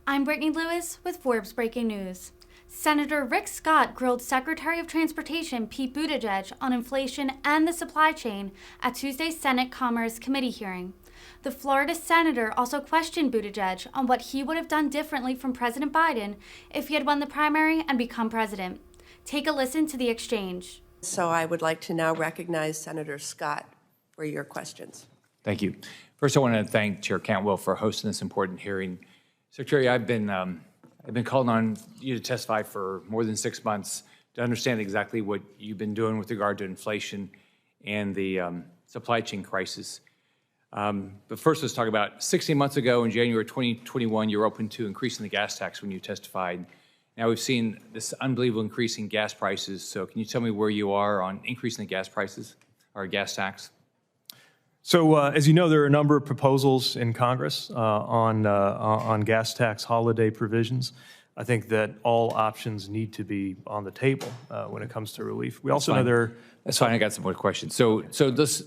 I'm Brittany Lewis with Forbes Breaking News. Senator Rick Scott grilled Secretary of Transportation Pete Buttigieg on inflation and the supply chain at Tuesday's Senate Commerce Committee hearing. The Florida senator also questioned Buttigieg on what he would have done differently from President Biden if he had won the primary and become president. Take a listen to the exchange. So I would like to now recognize Senator Scott for your questions. Thank you. First, I want to thank Chair Cantwell for hosting this important hearing. Secretary, I've been calling on you to testify for more than 6 months to understand exactly what you've been doing with regard to inflation and the supply chain crisis. But first, let's talk about 16 months ago in January 2021, you were open to increasing the gas tax when you testified. Now we've seen this unbelievable increase in gas prices. So can you tell me where you are on increasing the gas prices or gas tax? So, as you know, there are a number of proposals in Congress on gas tax holiday provisions. I think that all options need to be on the table when it comes to relief. We also know there. That's fine. I got some more questions. So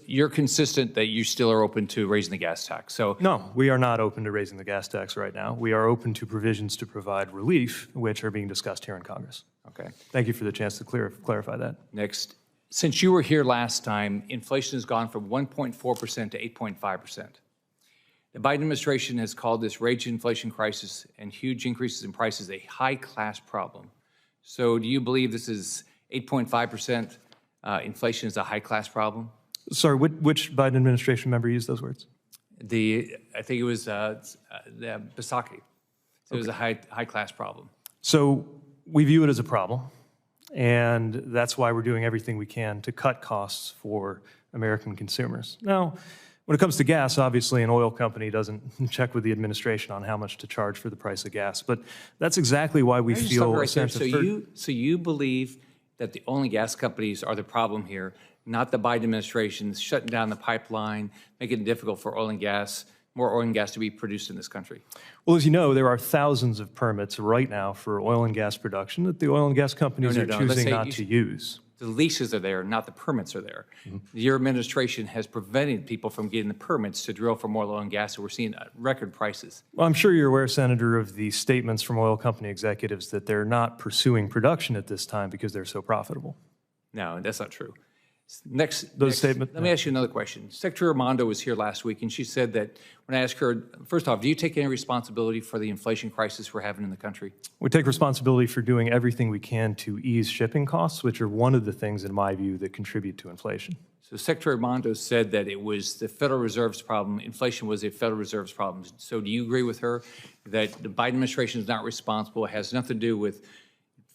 you're consistent that you still are open to raising the gas tax. So no, we are not open to raising the gas tax right now. We are open to provisions to provide relief, which are being discussed here in Congress. Okay. Thank you for the chance to clarify that. Next. Since you were here last time, inflation has gone from 1.4% to 8.5%. The Biden administration has called this raging inflation crisis and huge increases in prices a high-class problem. So do you believe this is 8.5% inflation is a high-class problem? Sorry, which Biden administration member used those words? I think it was Buttigieg. So it was a high-class problem. So we view it as a problem. And that's why we're doing everything we can to cut costs for American consumers. Now, when it comes to gas, obviously an oil company doesn't check with the administration on how much to charge for the price of gas. But that's exactly why we feel a sense of So you believe that the only gas companies are the problem here, not the Biden administration shutting down the pipeline, making it difficult for more oil and gas to be produced in this country? Well, as you know, there are thousands of permits right now for oil and gas production that the oil and gas companies are choosing not to use. The leases are there, not the permits are there. Your administration has prevented people from getting the permits to drill for more oil and gas, so we're seeing record prices. Well, I'm sure you're aware, Senator, of the statements from oil company executives that they're not pursuing production at this time because they're so profitable. No, that's not true. Statements. Let me ask you another question. Secretary Raimondo was here last week, and she said that when I asked her, first off, do you take any responsibility for the inflation crisis we're having in the country? We take responsibility for doing everything we can to ease shipping costs, which are one of the things, in my view, that contribute to inflation. So Secretary Raimondo said that it was the Federal Reserve's problem, inflation was a Federal Reserve's problem. So do you agree with her that the Biden administration is not responsible, it has nothing to do with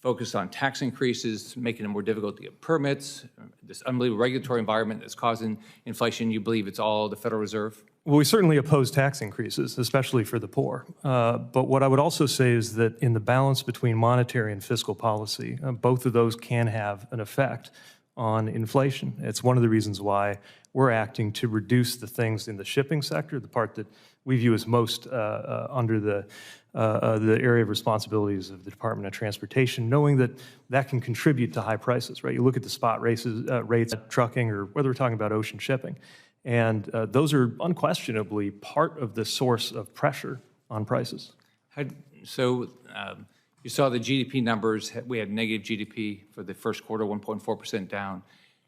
focused on tax increases, making it more difficult to get permits, this unbelievable regulatory environment that's causing inflation? You believe it's all the Federal Reserve? Well, we certainly oppose tax increases, especially for the poor. But what I would also say is that in the balance between monetary and fiscal policy, both of those can have an effect on inflation. It's one of the reasons why we're acting to reduce the things in the shipping sector, the part that we view as most under the area of responsibilities of the Department of Transportation, knowing that that can contribute to high prices, right? You look at the spot rates at trucking, or whether we're talking about ocean shipping, and those are unquestionably part of the source of pressure on prices. You saw the GDP numbers. We had negative GDP for the first quarter, 1.4% down.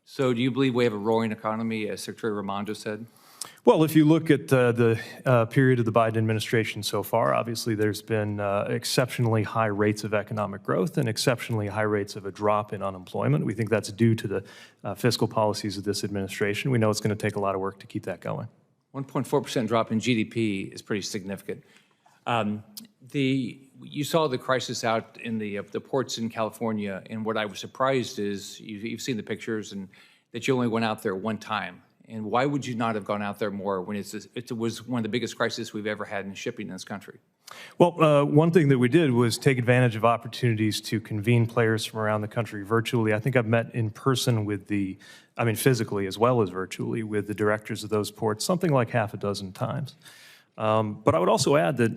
So do you believe we have a roaring economy, as Secretary Raimondo said? Well, if you look at the period of the Biden administration so far, obviously there's been exceptionally high rates of economic growth and exceptionally high rates of a drop in unemployment. We think that's due to the fiscal policies of this administration. We know it's going to take a lot of work to keep that going. 1.4% drop in GDP is pretty significant. You saw the crisis out in the ports in California, and what I was surprised is you've seen the pictures and that you only went out there one time. And why would you not have gone out there more when it was one of the biggest crises we've ever had in shipping in this country? Well, one thing that we did was take advantage of opportunities to convene players from around the country virtually. I think I've met in person physically as well as virtually, with the directors of those ports, something like half a dozen times. But I would also add that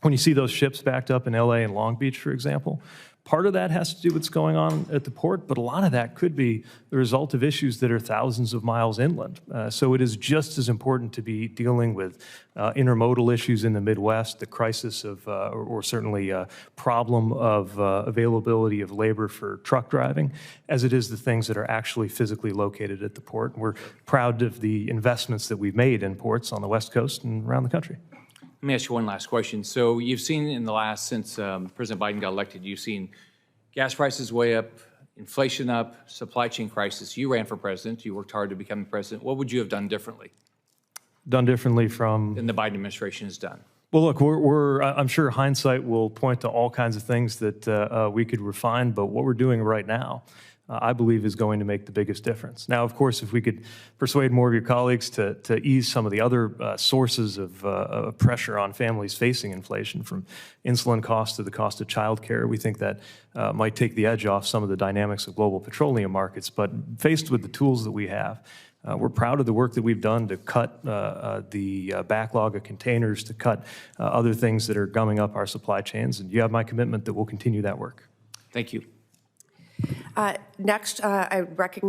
when you see those ships backed up in LA and Long Beach, for example, Part of that has to do with what's going on at the port, but a lot of that could be the result of issues that are thousands of miles inland. So it is just as important to be dealing with intermodal issues in the Midwest, the crisis of, or certainly a problem of availability of labor for truck driving, as it is the things that are actually physically located at the port. We're proud of the investments that we've made in ports on the West Coast and around the country. Let me ask you one last question. So you've seen in the last, since President Biden got elected, you've seen gas prices way up, inflation up, supply chain crisis. You ran for president. You worked hard to become the president. What would you have done differently? Done differently from? Than the Biden administration has done. Well, look, I'm sure hindsight will point to all kinds of things that we could refine, but what we're doing right now, I believe, is going to make the biggest difference. Now, of course, if we could persuade more of your colleagues to ease some of the other sources of pressure on families facing inflation, from insulin costs to the cost of childcare, we think that might take the edge off some of the dynamics of global petroleum markets. But faced with the tools that we have, we're proud of the work that we've done to cut the backlog of containers, to cut other things that are gumming up our supply chains, and you have my commitment that we'll continue that work. Thank you. Next, I recognize